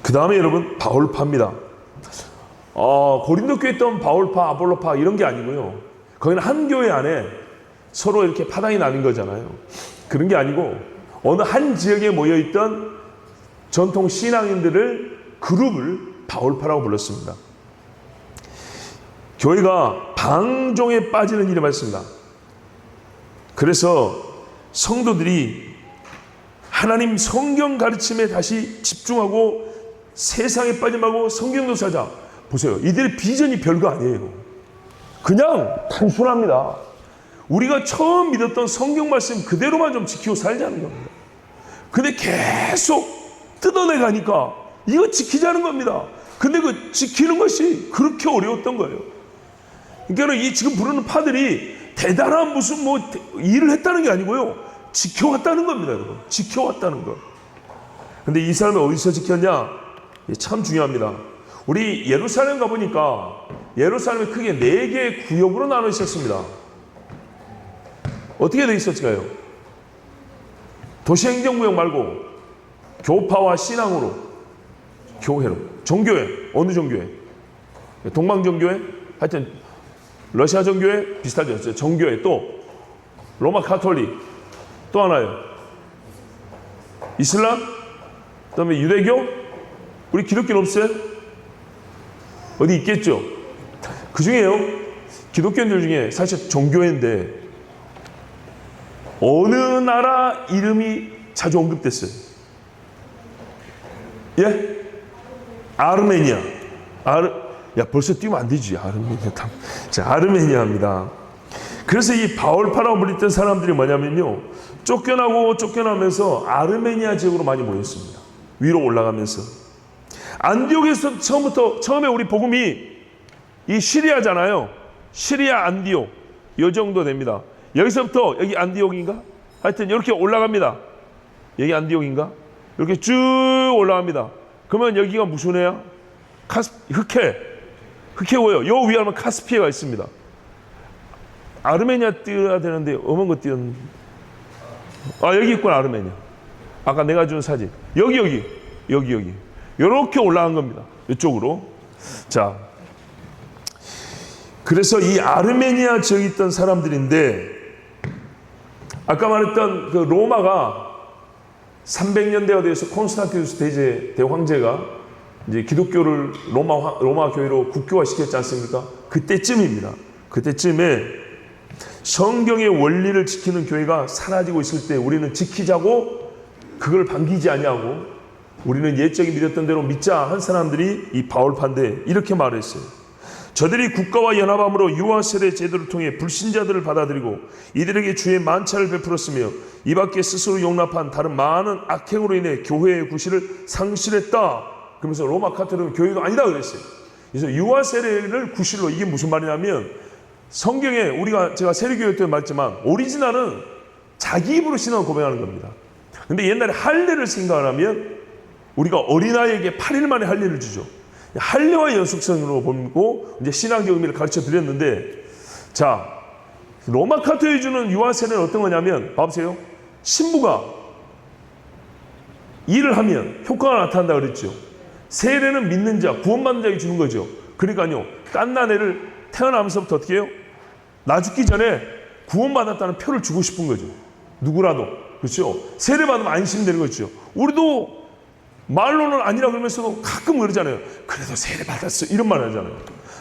그 다음에 여러분 바울파입니다. 고린도 교회에 있던 바울파, 아볼로파 이런 게 아니고요. 거기는 한 교회 안에 서로 이렇게 파당이 나는 거잖아요. 그런 게 아니고 어느 한 지역에 모여있던 전통 신앙인들을 그룹을 바울파라고 불렀습니다. 교회가 방종에 빠지는 일이 많습니다. 그래서 성도들이 하나님 성경 가르침에 다시 집중하고 세상에 빠지지 말고 성경도 찾아. 보세요. 이들의 비전이 별거 아니에요. 그냥 단순합니다. 우리가 처음 믿었던 성경 말씀 그대로만 좀 지키고 살자는 겁니다. 근데 계속 뜯어내 가니까 이거 지키자는 겁니다. 근데 그 지키는 것이 그렇게 어려웠던 거예요. 그러니까 이 지금 부르는 파들이 대단한 무슨 뭐 일을 했다는 게 아니고요. 지켜왔다는 겁니다, 여러분. 지켜왔다는 거. 근데 이 사람이 어디서 지켰냐? 참 중요합니다. 우리 예루살렘 가보니까 예루살렘이 크게 4개의 구역으로 나눠 있었습니다. 어떻게 돼 있었을까요? 도시행정구역 말고 교파와 신앙으로, 교회로, 종교회, 어느 종교회? 동방정교회? 하여튼 러시아 정교회 비슷하죠. 정교회, 또 로마 카톨릭, 또 하나요 이슬람, 그 다음에 유대교, 우리 기독교는 없어요? 어디 있겠죠? 그 중에요, 기독교인들 중에 사실 종교회인데 어느 나라 이름이 자주 언급됐어요? 예? 아르메니아. 야, 벌써 뛰면 안 되지. 아르메니아. 자, 아르메니아입니다. 그래서 이 바울파라고 불리던 사람들이 뭐냐면요, 쫓겨나면서 아르메니아 지역으로 많이 모였습니다. 위로 올라가면서. 안디옥에서 처음에 우리 복음이 이 시리아잖아요. 시리아 안디옥. 요 정도 됩니다. 여기서부터 여기 안디옥인가? 하여튼 이렇게 올라갑니다. 여기 안디옥인가? 이렇게 쭉 올라갑니다. 그러면 여기가 무슨 해야? 흑해고요. 요 위에 하면 카스피해가 있습니다. 아르메니아 띄어야 되는데 어머니 거 띄었는데. 여기 있구나, 아르메니아. 아까 내가 준 사진. 여기. 요렇게 올라간 겁니다. 이쪽으로. 자, 그래서 이 아르메니아 지역에 있던 사람들인데, 아까 말했던 그 로마가 300년대가 돼서 콘스탄티누스 대황제가 이제 기독교를 로마 교회로 국교화시켰지 않습니까? 그때쯤입니다. 그때쯤에 성경의 원리를 지키는 교회가 사라지고 있을 때 우리는 지키자고 그걸 반기지 아니하고 우리는 옛적에 믿었던 대로 믿자 한 사람들이 이 바울파인데 이렇게 말했어요. 저들이 국가와 연합함으로 유아 세례 제도를 통해 불신자들을 받아들이고 이들에게 주의 만찬을 베풀었으며 이 밖에 스스로 용납한 다른 많은 악행으로 인해 교회의 구실을 상실했다. 그러면서 로마 카톨릭은 교회가 아니다 그랬어요. 그래서 유아 세례를 구실로, 이게 무슨 말이냐면 성경에 제가 세례교회 때 말했지만 오리지널은 자기 입으로 신앙을 고백하는 겁니다. 근데 옛날에 할례를 생각을 하면 우리가 어린아이에게 8일 만에 할례를 주죠. 할례와 연속성으로 보고 이제 신앙적 의미를 가르쳐 드렸는데, 자, 로마 카톨릭이 주는 유아 세례는 어떤 거냐면, 봐보세요. 신부가 일을 하면 효과가 나타난다 그랬죠. 세례는 믿는 자, 구원받는 자에게 주는 거죠. 그러니까요, 갓난 애를 태어나면서부터 어떻게 해요? 나 죽기 전에 구원받았다는 표를 주고 싶은 거죠. 누구라도. 그렇죠? 세례 받으면 안심되는 거죠. 우리도 말로는 아니라 그러면서도 가끔 그러잖아요. 그래도 세례 받았어. 이런 말 하잖아요.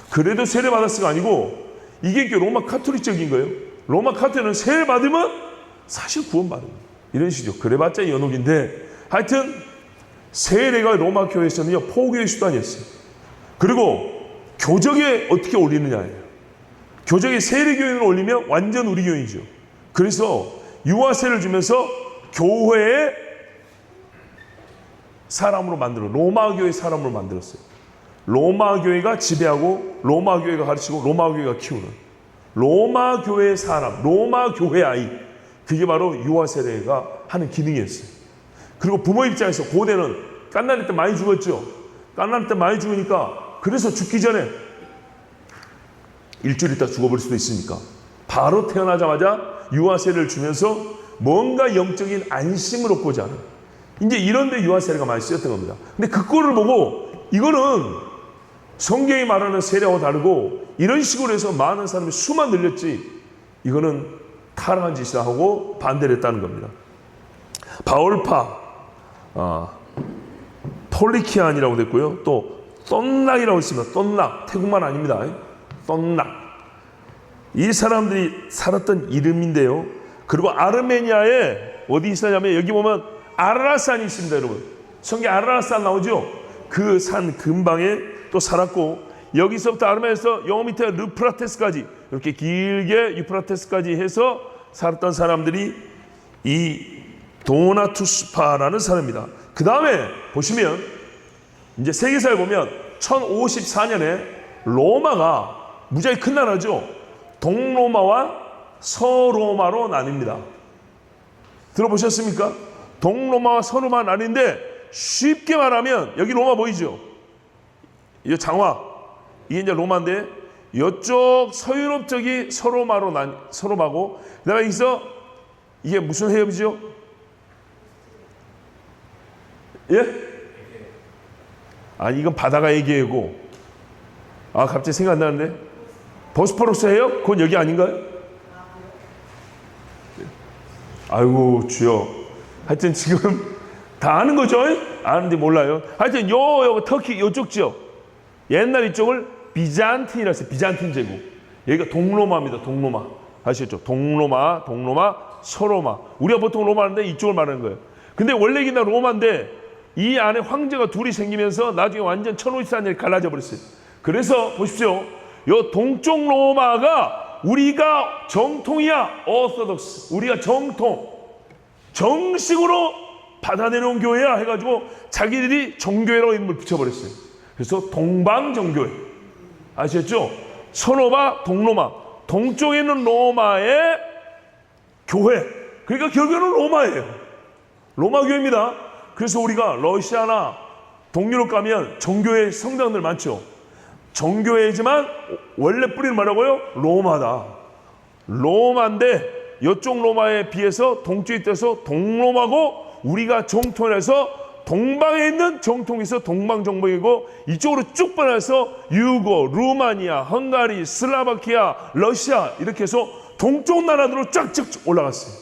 그래도 세례 받았어가 아니고, 이게 로마 카톨릭적인 거예요. 로마 카톨릭은 세례 받으면 사실 구원받는 거예요. 이런 식이죠. 그래봤자 연옥인데, 하여튼 세례가 로마 교회에서는요, 포교의 수단이었어요. 그리고 교적에 어떻게 올리느냐예요. 교적에 세례교인을 올리면 완전 우리 교인이죠. 그래서 유아세를 주면서 교회의 사람으로 로마 교회 사람으로 만들었어요. 로마 교회가 지배하고 로마 교회가 가르치고 로마 교회가 키우는 로마 교회의 사람, 로마 교회 아이, 그게 바로 유아세례가 하는 기능이었어요. 그리고 부모 입장에서 고대는 갓난이 때 많이 죽었죠. 갓난이 때 많이 죽으니까, 그래서 죽기 전에 일주일 있다 죽어버릴 수도 있으니까 바로 태어나자마자 유아세례를 주면서 뭔가 영적인 안심을 얻고자 하는, 이제 이런 데 유아 세례가 많이 쓰였던 겁니다. 근데 그 꼴을 보고 이거는 성경이 말하는 세례와 다르고 이런 식으로 해서 많은 사람이 수만 늘렸지 이거는 타락한 짓이다 하고 반대를 했다는 겁니다. 바울파, 폴리키안이라고 됐고요. 또 떤락이라고 있습니다. 떤락, 태국말 아닙니다. 떤락. 이 사람들이 살았던 이름인데요. 그리고 아르메니아에 어디 있었냐면 여기 보면 아라라산이 있습니다, 여러분. 성경 아라라산 나오죠? 그 산 근방에 또 살았고 여기서부터 아르메니아에서 영 밑에 르프라테스까지 이렇게 길게 유프라테스까지 해서 살았던 사람들이 이 도나투스파라는 사람입니다. 그 다음에 보시면 이제 세계사에 보면 1054년에 로마가 무지하게 큰 나라죠. 동로마와 서로마로 나뉩니다. 들어보셨습니까? 동로마와 서로마 나뉘는데 쉽게 말하면 여기 로마 보이죠? 이 장화 이게 이제 로마인데 이쪽 서유럽 쪽이 서로마고 그다음에 여기서 이게 무슨 해협이죠? 예? 아니 이건 바다가 에게이고 갑자기 생각 안 나는데 보스포러스 해협? 그건 여기 아닌가요? 아이고 주여 하여튼 지금 다 아는 거죠? 아는데 몰라요. 하여튼 요 터키 요쪽 지역 옛날 이쪽을 비잔틴이라고 했어요. 비잔틴 제국. 여기가 동로마입니다. 동로마 아시겠죠? 동로마 서로마. 우리가 보통 로마인데 이쪽을 말하는 거예요. 근데 원래 이게 로마인데 이 안에 황제가 둘이 생기면서 나중에 완전 1054년에 갈라져 버렸어요. 그래서 보십시오. 요 동쪽 로마가 우리가 정통이야. 오소독스. 우리가 정식으로 받아내놓은 교회야 해가지고 자기들이 정교회라고 이름을 붙여버렸어요. 그래서 동방정교회. 아시겠죠? 서로마, 동로마. 동쪽에 있는 로마의 교회. 그러니까 결국에는 로마예요. 로마 교회입니다. 그래서 우리가 러시아나 동유럽 가면 정교회 성당들 많죠. 정교회지만 원래 뿌리는 뭐라고요? 로마다. 로마인데 이쪽 로마에 비해서 동쪽에 떠서 동로마고 우리가 정통해서 동방에 있는 정통이 있어 동방정복이고 이쪽으로 쭉 뻗어서 유고, 루마니아, 헝가리, 슬라바키아, 러시아 이렇게 해서 동쪽 나라들로 쫙쫙 올라갔어요.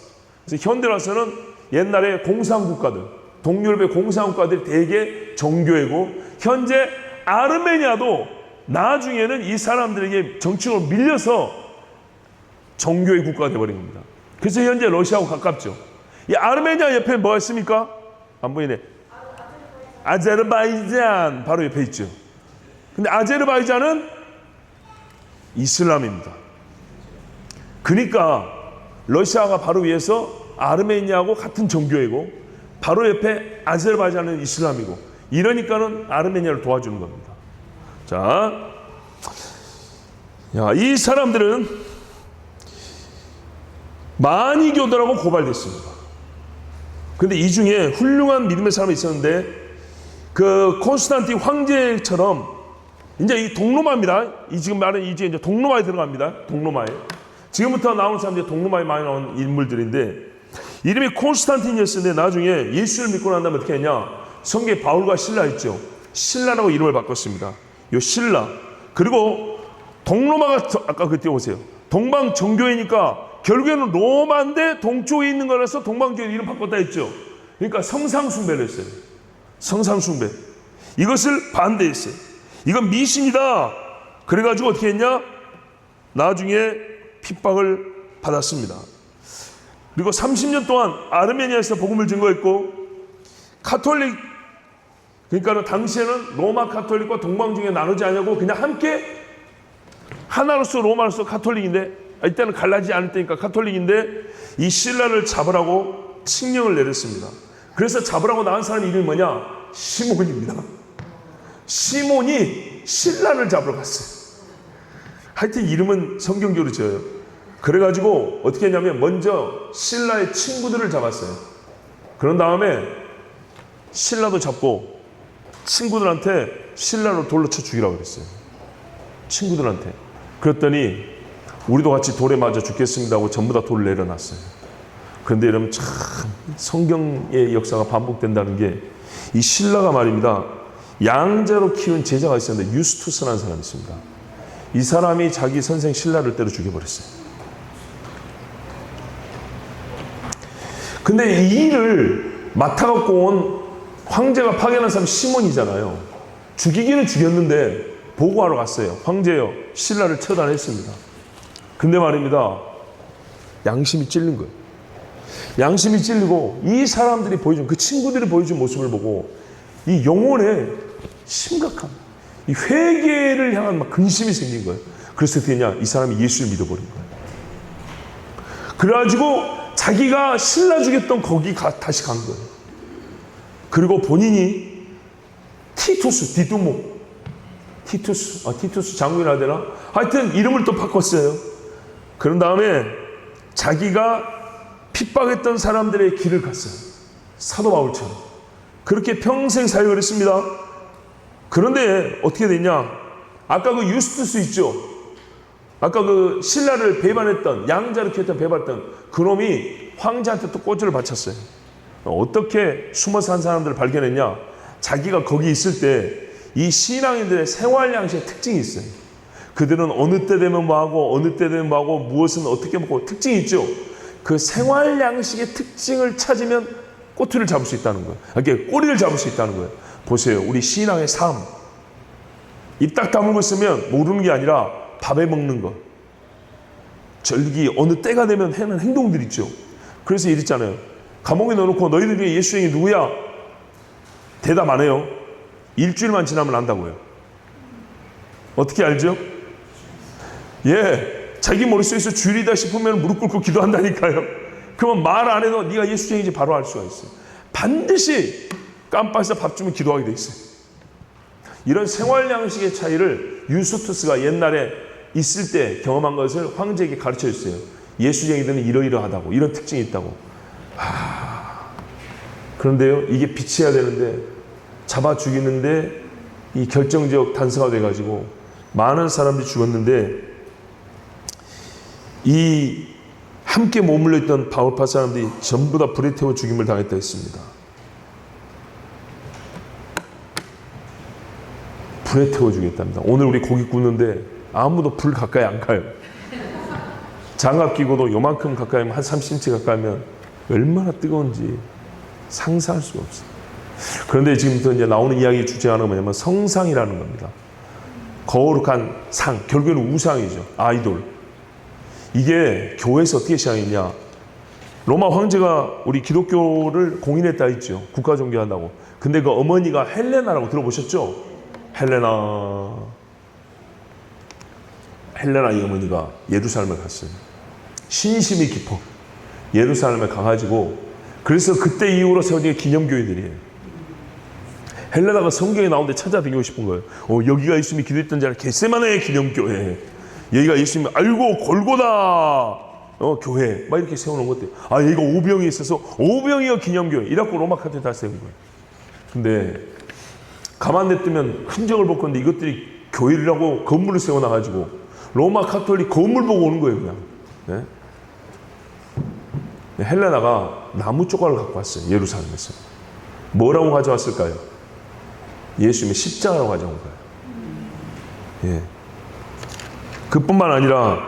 그래서 현대 와서는 옛날에 공산국가들, 동유럽의 공산국가들이 대개 정교회고 현재 아르메니아도 나중에는 이 사람들에게 정치적으로 밀려서 정교회 국가가 되어버린 겁니다. 그래서 현재 러시아하고 가깝죠. 이 아르메니아 옆에 뭐가 있습니까? 안 보이네. 아제르바이잔 바로 옆에 있죠. 근데 아제르바이잔은 이슬람입니다. 그러니까 러시아가 바로 위에서 아르메니아하고 같은 정교회고 바로 옆에 아제르바이잔은 이슬람이고 이러니까는 아르메니아를 도와주는 겁니다. 자, 이 사람들은 많이 교도라고 고발됐습니다. 근데 이 중에 훌륭한 믿음의 사람이 있었는데 그 콘스탄틴 황제처럼 이제 이 동로마입니다. 이 지금 말은 이제 동로마에 들어갑니다. 동로마에. 지금부터 나오는 사람들이 동로마에 많이 나온 인물들인데 이름이 콘스탄틴이었는데 나중에 예수를 믿고 난 다음에 어떻게 했냐? 성경에 바울과 실라 있죠. 실라라고 이름을 바꿨습니다. 요 실라. 그리고 동로마가 아까 그때 보세요. 동방 정교회니까 결국에는 로마인데 동쪽에 있는 거라서 동방교회 이름 바꿨다 했죠. 그러니까 성상숭배를 했어요. 성상숭배. 이것을 반대했어요. 이건 미신이다. 그래가지고 어떻게 했냐? 나중에 핍박을 받았습니다. 그리고 30년 동안 아르메니아에서 복음을 증거했고 카톨릭 그러니까 당시에는 로마 카톨릭과 동방 중에 나누지 않냐고 그냥 함께 하나로서 로마로서 카톨릭인데 이때는 갈라지지 않을 때니까 카톨릭인데 이 신라를 잡으라고 칙령을 내렸습니다. 그래서 잡으라고 나온 사람 이름이 뭐냐? 시몬입니다. 시몬이 신라를 잡으러 갔어요. 하여튼 이름은 성경적으로 지어요. 그래가지고 어떻게 했냐면 먼저 신라의 친구들을 잡았어요. 그런 다음에 신라도 잡고 친구들한테 신라로 돌로 쳐 죽이라고 그랬어요. 친구들한테. 그랬더니 우리도 같이 돌에 맞아 죽겠습니다 하고 전부 다 돌을 내려놨어요. 그런데 여러분 참 성경의 역사가 반복된다는 게 이 신라가 말입니다. 양자로 키운 제자가 있었는데 유스투스라는 사람이 있습니다. 이 사람이 자기 선생 신라를 때려 죽여버렸어요. 근데 이 일을 맡아갖고 온 황제가 파견한 사람 시몬이잖아요. 죽이기는 죽였는데 보고하러 갔어요. 황제여, 신라를 처단했습니다. 근데 말입니다. 양심이 찔린 거예요. 양심이 찔리고 이 사람들이 보여준, 그 친구들이 보여준 모습을 보고 이 영혼에 심각한 이 회개를 향한 막 근심이 생긴 거예요. 그래서 어떻게 했냐? 이 사람이 예수를 믿어버린 거예요. 그래가지고 자기가 신라 죽였던 거기 다시 간 거예요. 그리고 본인이 티투스 장군이라 되나? 하여튼 이름을 또 바꿨어요. 그런 다음에 자기가 핍박했던 사람들의 길을 갔어요. 사도 바울처럼. 그렇게 평생 사역을 했습니다. 그런데 어떻게 됐냐? 아까 그 유스투스 있죠? 아까 그 신라를 배반했던, 양자를 키웠던 배반했던 그 놈이 황제한테 또 꼬투리를 바쳤어요. 어떻게 숨어서 한 사람들을 발견했냐? 자기가 거기 있을 때 이 신앙인들의 생활 양식의 특징이 있어요. 그들은 어느 때 되면 뭐하고 어느 때 되면 뭐하고 무엇은 어떻게 먹고 특징이 있죠. 그 생활 양식의 특징을 찾으면 꼬투리를 잡을 수 있다는 거예요. 이렇게 꼬리를 잡을 수 있다는 거예요. 보세요. 우리 신앙의 삶. 입 딱 다물고 있으면 모르는 게 아니라 밥에 먹는 거. 절기 어느 때가 되면 하는 행동들 있죠. 그래서 이랬잖아요. 감옥에 넣어놓고 너희들 중에 예수 형이 누구야? 대답 안 해요. 일주일만 지나면 안다고요. 어떻게 알죠? 예, 자기 머릿속에서 주일이다 싶으면 무릎 꿇고 기도한다니까요. 그러면 말 안 해도 네가 예수 형인지 바로 알 수가 있어요. 반드시 깜빡해서 밥 주면 기도하게 돼 있어요. 이런 생활 양식의 차이를 유스투스가 옛날에 있을 때 경험한 것을 황제에게 가르쳐 줬어요. 예수쟁이들은 이러이러하다고, 이런 특징이 있다고. 그런데요, 이게 빛이어야 되는데 잡아 죽이는데 이 결정적 단서가 돼가지고 많은 사람들이 죽었는데 이 함께 머물러 있던 바울파 사람들이 전부 다 불에 태워 죽임을 당했다 했습니다. 불에 태워 주겠답니다. 오늘 우리 고기 굽는데 아무도 불 가까이 안 가요. 장갑 끼고도 요만큼 가까이 하면 한 30cm 가까이 하면 얼마나 뜨거운지 상상할 수가 없어요. 그런데 지금부터 이제 나오는 이야기 주제가 뭐냐면 성상이라는 겁니다. 거룩한 상, 결국에는 우상이죠. 아이돌. 이게 교회에서 어떻게 시작했냐? 로마 황제가 우리 기독교를 공인했다 했죠. 국가 종교한다고. 근데 그 어머니가 헬레나라고 들어보셨죠? 헬레나 이 어머니가 예루살렘에 갔어요. 신심이 깊어. 예루살렘에 가가지고 그래서 그때 이후로 세워진 게 기념교회들이에요. 헬레나가 성경에 나오는데 찾아다니고 싶은 거예요. 여기가 예수님이 기도했던 자리 겟세마네 기념교회. 여기가 예수님이 알고 골고다 교회 막 이렇게 세워놓은 것들. 여기가 오병이 있어서 오병이어 기념교회 이라고 로마 카톨릭 다 세운 거예요. 근데 가만 냅두면 흔적을 볼 건데 이것들이 교회라고 건물을 세워놔가지고 로마 카톨릭 건물 보고 오는 거예요 그냥. 네? 헬레나가 나무 조각을 갖고 왔어요. 예루살렘에서. 뭐라고 가져왔을까요? 예수님의 십자가라고 가져온 거예요. 예. 그뿐만 아니라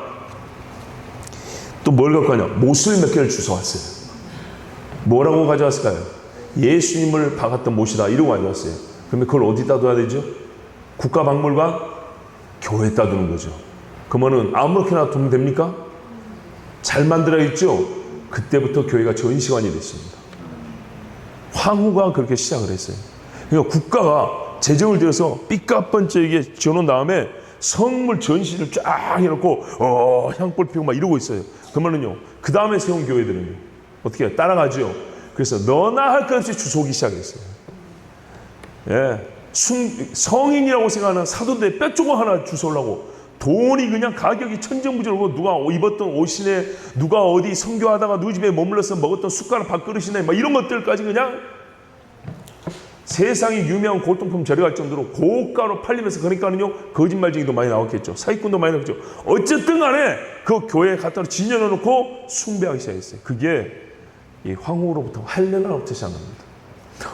또 뭘 갖고 왔냐? 못을 몇 개를 주워왔어요. 뭐라고 가져왔을까요? 예수님을 박았던 못이다 이러고 가져왔어요. 그러면 그걸 어디다 둬야 되죠? 국가박물관? 교회에다 두는 거죠. 그러면은 아무렇게나 두면 됩니까? 잘 만들어 있죠? 그때부터 교회가 전시관이 됐습니다. 황후가 그렇게 시작을 했어요. 그러니까 국가가 재정을 들여서 삐까뻔쩍이게 지어놓은 다음에 성물 전시를 쫙 해놓고 향불 피우고 막 이러고 있어요. 그러면은요 그 다음에 세운 교회들은요 어떻게 해요? 따라가죠. 그래서 너나 할 것 없이 주워오기 시작했어요. 예, 성인이라고 생각하는 사도들의 뼈조각 하나 주워오려고 돈이 그냥 가격이 천정부지고 누가 입었던 옷이네, 누가 어디 선교하다가 누구 집에 머물러서 먹었던 숟가락 밥그릇이네 막 이런 것들까지 그냥 세상에 유명한 골동품 저렴할 정도로 고가로 팔리면서 그러니까는요 거짓말쟁이도 많이 나왔겠죠. 사기꾼도 많이 나왔죠. 어쨌든 간에 그 교회에 갖다 지녀놓고 숭배하기 시작했어요. 그게 이 황후로부터 헬레나로부터 시작한 겁니다.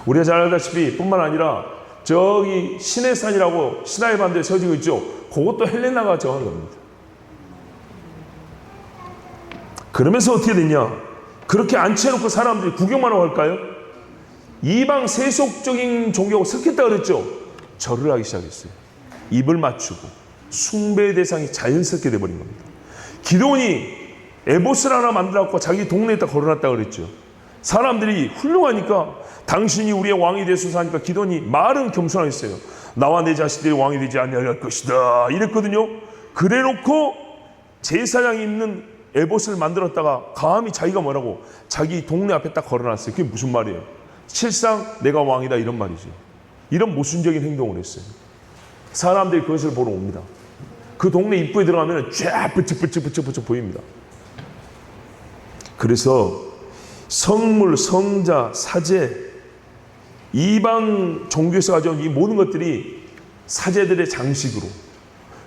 우리가 잘 알다시피 뿐만 아니라 저기 시내산이라고 시나이 반도에 서지고 있죠. 그것도 헬레나가 정한 겁니다. 그러면서 어떻게 됐냐? 그렇게 앉혀놓고 사람들이 구경만 하고 할까요? 이방 세속적인 종교가 섞였다 그랬죠. 절을 하기 시작했어요. 입을 맞추고 숭배의 대상이 자연스럽게 돼버린 겁니다. 기드온이 에봇을 하나 만들어갖고 자기 동네에다 걸어놨다 그랬죠. 사람들이 훌륭하니까 당신이 우리의 왕이 되소서 하니까 기드온이 말은 겸손하겠어요. 나와 내 자식들이 왕이 되지 아니할 것이다 이랬거든요. 그래놓고 제사장이 있는 에봇을 만들었다가 감히 자기가 뭐라고 자기 동네 앞에 딱 걸어놨어요. 그게 무슨 말이에요? 실상 내가 왕이다 이런 말이죠. 이런 모순적인 행동을 했어요. 사람들이 그것을 보러 옵니다. 그 동네 입구에 들어가면 쫙 부쩍부쩍 보입니다. 그래서 성물, 성자, 사제, 이방 종교에서 가져온 이 모든 것들이 사제들의 장식으로,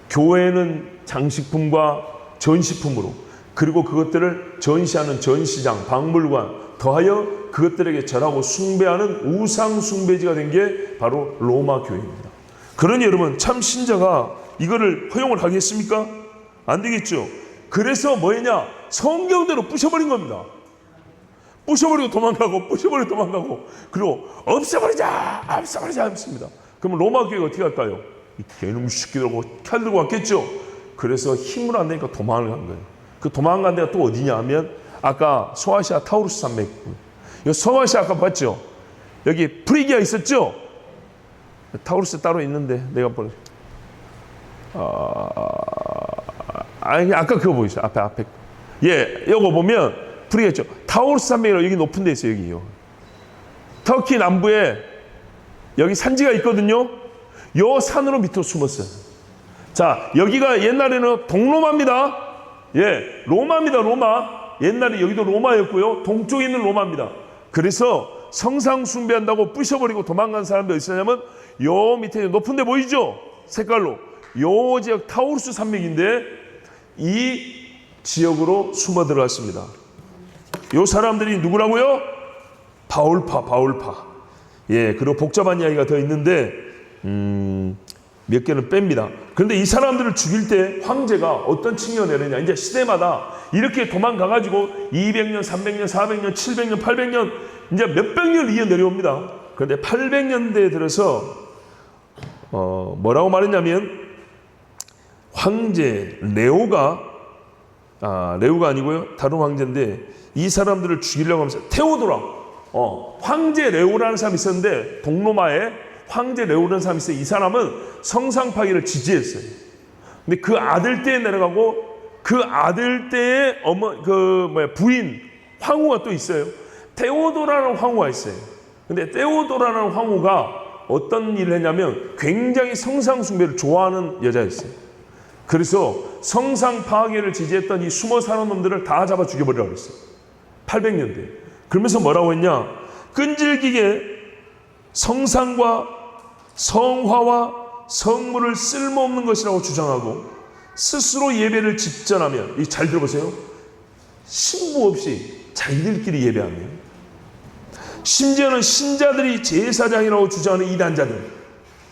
교회는 장식품과 전시품으로, 그리고 그것들을 전시하는 전시장, 박물관, 더하여 그것들에게 절하고 숭배하는 우상 숭배지가 된 게 바로 로마 교회입니다. 그러니 여러분, 참 신자가 이거를 허용을 하겠습니까? 안 되겠죠. 그래서 뭐냐? 성경대로 부셔버린 겁니다. 부셔버리고 도망가고 부셔버리고 도망가고 그리고 없애버리자 했습니다. 그러면 로마 교회가 어떻게 할까요? 이 개놈 새끼들하고 칼 들고 왔겠죠. 그래서 힘을 안 내니까 도망을 간 거예요. 그 도망간 데가 또 어디냐 하면 아까 소아시아 타우루스 산맥, 이 소아시아 아까 봤죠? 여기 프리기아 있었죠? 타우루스 따로 있는데 내가 아까 그거 보이죠? 앞에 예, 이거 보면 프리겠죠. 타우루스 산맥이라고 여기 높은 데 있어요. 여기요. 터키 남부에 여기 산지가 있거든요. 요 산으로 밑으로 숨었어요. 자, 여기가 옛날에는 동로마입니다. 예, 로마입니다. 로마. 옛날에 여기도 로마였고요. 동쪽에 있는 로마입니다. 그래서 성상 숭배한다고 부셔버리고 도망간 사람들이 있었냐면 요 밑에 높은 데 보이죠? 색깔로. 요 지역 타우루스 산맥인데 이 지역으로 숨어 들어갔습니다. 요 사람들이 누구라고요? 바울파. 예, 그리고 복잡한 이야기가 더 있는데 몇 개는 뺍니다. 그런데 이 사람들을 죽일 때 황제가 어떤 칭의를 내느냐. 이제 시대마다 이렇게 도망가가지고 200년, 300년, 400년, 700년, 800년 이제 몇백 년을 이어 내려옵니다. 그런데 800년대에 들어서 뭐라고 말했냐면 황제 레오가 아니고요. 다른 황제인데 이 사람들을 죽이려고 하면서 테오도라 황제 레오라는 사람이 있었는데 동로마에 황제 레오라는 사람이 있어요. 이 사람은 성상 파괴를 지지했어요. 근데 그 아들 때에 내려가고 그 아들 때의 부인 황후가 또 있어요. 테오도라는 황후가 있어요. 근데 테오도라는 황후가 어떤 일을 했냐면 굉장히 성상 숭배를 좋아하는 여자였어요. 그래서 성상 파괴를 지지했던 이 숨어 사는 놈들을 다 잡아 죽여버리라고 그랬어요. 800년대. 그러면서 뭐라고 했냐? 끈질기게 성상과 성화와 성물을 쓸모없는 것이라고 주장하고 스스로 예배를 집전하면, 잘 들어보세요. 신부 없이 자기들끼리 예배하며 심지어는 신자들이 제사장이라고 주장하는 이단자들.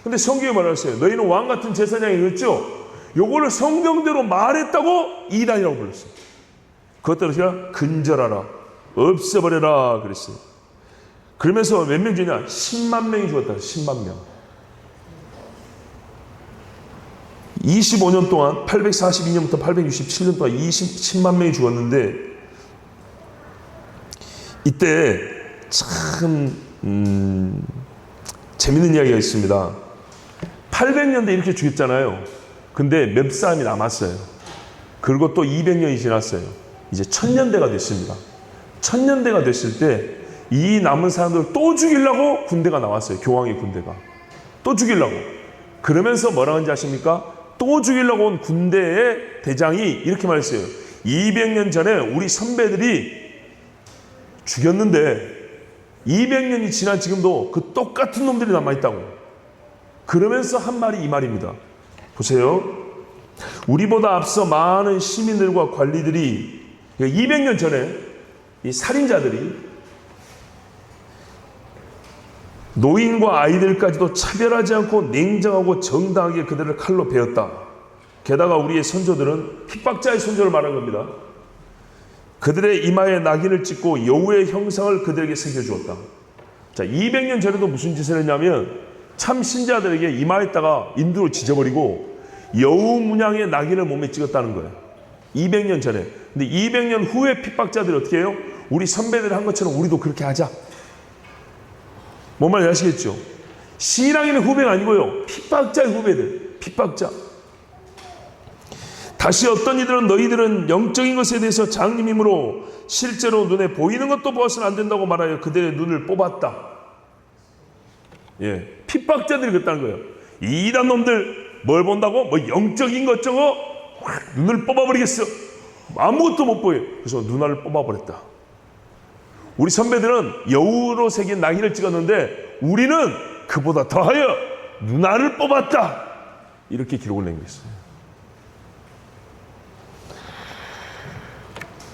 근데 성경에 말했어요. 너희는 왕 같은 제사장이 그랬죠? 요거를 성경대로 말했다고 이단이라고 불렀어요. 그것들을 제가 근절하라, 없애버려라 그랬어요. 그러면서 몇 명 죽였냐? 10만 명이 죽었다. 10만 명. 25년 동안 842년부터 867년 동안 10만 명이 죽었는데 이때 참 재밌는 이야기가 있습니다. 800년대 이렇게 죽였잖아요. 근데 몇 사람이 남았어요. 그리고 또 200년이 지났어요. 이제 1000년대가 됐습니다. 1000년대가 됐을 때 이 남은 사람들을 또 죽이려고 군대가 나왔어요. 교황의 군대가. 또 죽이려고. 그러면서 뭐라고 하는지 아십니까? 또 죽이려고 온 군대의 대장이 이렇게 말했어요. 200년 전에 우리 선배들이 죽였는데 200년이 지난 지금도 그 똑같은 놈들이 남아있다고. 그러면서 한 말이 이 말입니다. 보세요. 우리보다 앞서 많은 시민들과 관리들이 200년 전에 이 살인자들이 노인과 아이들까지도 차별하지 않고 냉정하고 정당하게 그들을 칼로 베었다. 게다가 우리의 선조들은 핍박자의 선조를 말한 겁니다. 그들의 이마에 낙인을 찍고 여우의 형상을 그들에게 새겨주었다. 자, 200년 전에도 무슨 짓을 했냐면 참 신자들에게 이마에다가 인두를 지져버리고 여우 문양의 낙인을 몸에 찍었다는 거예요. 200년 전에. 근데 200년 후에 핍박자들이 어떻게 해요? 우리 선배들이 한 것처럼 우리도 그렇게 하자. 뭔 말인지 아시겠죠? 신앙인의 후배가 아니고요. 핍박자의 후배들. 핍박자. 다시 어떤 이들은 너희들은 영적인 것에 대해서 장님이므로 실제로 눈에 보이는 것도 보아서는 안 된다고 말하여 그들의 눈을 뽑았다. 예, 핍박자들이 그랬다는 거예요. 이 이단 놈들 뭘 본다고? 뭐 영적인 것 저거 확 눈을 뽑아버리겠어. 아무것도 못 보여요. 그래서 눈알을 뽑아버렸다. 우리 선배들은 여우로 새긴 낙인을 찍었는데 우리는 그보다 더하여 눈알을 뽑았다. 이렇게 기록을 남겼어요.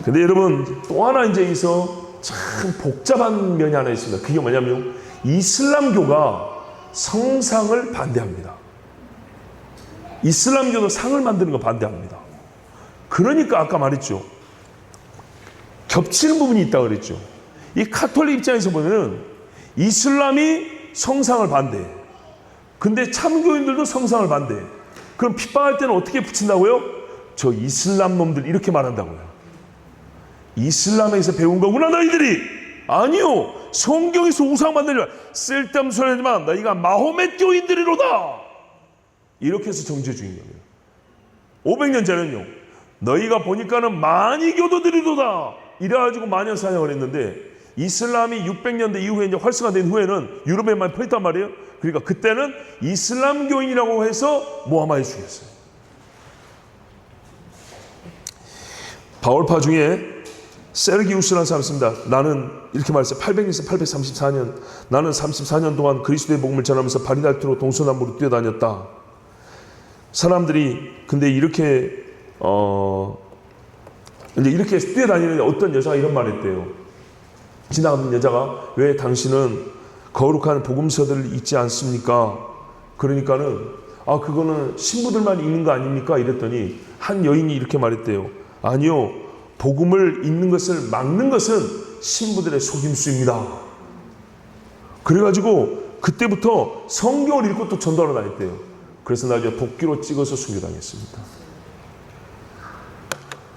근데 여러분 또 하나 이제 여기서 참 복잡한 면이 하나 있습니다. 그게 뭐냐면 이슬람교가 성상을 반대합니다. 이슬람교도 상을 만드는 거 반대합니다. 그러니까 아까 말했죠. 겹치는 부분이 있다고 그랬죠. 이 카톨릭 입장에서 보면은 이슬람이 성상을 반대해. 근데 참교인들도 성상을 반대해. 그럼 핍박할 때는 어떻게 붙인다고요? 저 이슬람 놈들 이렇게 말한다고요. 이슬람에서 배운 거구나 너희들이. 아니요. 성경에서 우상 만들지 쓸데없는 소리 하지 마. 너희가 마호멧 교인들이로다. 이렇게 해서 정죄 중인 거예요. 500년 전에는요. 너희가 보니까는 마니교도들이로다. 이래가지고 마녀사냥을 했는데 이슬람이 600년대 이후에 이제 활성화된 후에는 유럽에만 퍼있단 말이에요. 그러니까 그때는 이슬람교인이라고 해서 모함하여 죽였어요. 바울파 중에 세르기우스라는 사람이 있습니다. 나는 이렇게 말했어요. 800에서 834년 나는 34년 동안 그리스도의 복음을 전하면서 발이 닳도록 동서남북으로 뛰어다녔다. 사람들이 근데 이렇게 이제 이렇게 뛰어다니는데 어떤 여자가 이런 말을 했대요. 지나가는 여자가 왜 당신은 거룩한 복음서들을 읽지 않습니까? 그러니까는 그거는 신부들만 읽는 거 아닙니까? 이랬더니 한 여인이 이렇게 말했대요. 아니요. 복음을 읽는 것을 막는 것은 신부들의 속임수입니다. 그래가지고 그때부터 성경을 읽고 또 전도하러 다녔대요. 그래서 나중에 도끼로 찍어서 순교당했습니다.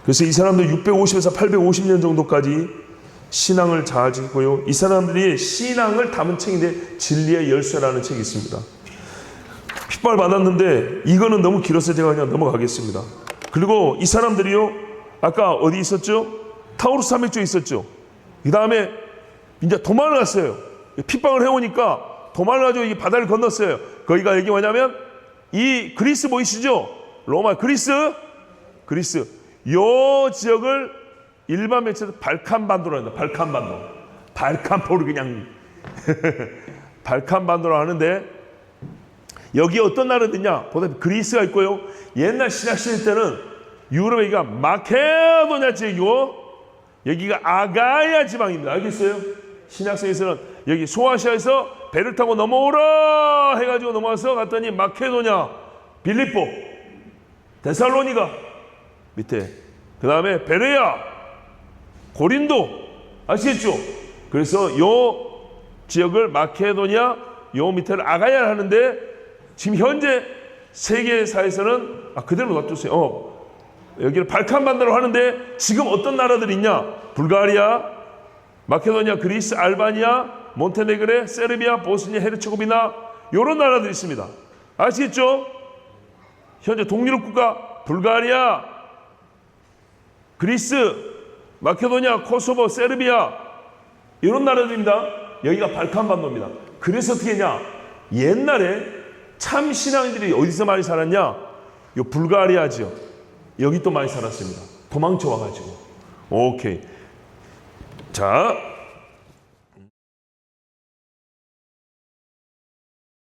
그래서 이 사람들 650에서 850년 정도까지 신앙을 잘 지고요. 이 사람들이 신앙을 담은 책인데 진리의 열쇠라는 책이 있습니다. 핍박을 받았는데 이거는 너무 길어서 제가 그냥 넘어가겠습니다. 그리고 이 사람들이요. 아까 어디 있었죠? 타우루스 산맥 쪽에 있었죠. 그 다음에 이제 도망을 갔어요. 핍박을 해오니까 도망을 가지고 이 바다를 건넜어요. 거기가 여기 뭐냐면 이 그리스 보이시죠? 로마 그리스 요 지역을 일반 매체에서 발칸반도로 한다. 발칸포를 그냥 발칸반도로 하는데 여기 어떤 나라가 있냐? 보다 그리스가 있고요. 옛날 신학시대 때는 유럽에 여기가 마케도냐 지역이고 여기가 아가야 지방입니다. 알겠어요? 신약성에서는 여기 소아시아에서 배를 타고 넘어오라 해가지고 넘어와서 갔더니 마케도냐, 빌립보, 데살로니가 밑에 그 다음에 베레야, 고린도 아시겠죠? 그래서 요 지역을 마케도냐 요 밑에를 아가야를 하는데 지금 현재 세계사에서는 그대로 놔두세요. 여기를 발칸반도로 하는데 지금 어떤 나라들이 있냐? 불가리아, 마케도니아, 그리스, 알바니아, 몬테네그레, 세르비아, 보스니아, 헤르체고비나 이런 나라들이 있습니다. 아시겠죠? 현재 동유럽 국가 불가리아, 그리스, 마케도니아, 코소보, 세르비아 이런 나라들입니다. 여기가 발칸반도입니다. 그래서 어떻게 했냐? 옛날에 참 신앙인들이 어디서 많이 살았냐? 요 불가리아 지역 여기 또 많이 살았습니다. 도망쳐 와가지고. 오케이. 자,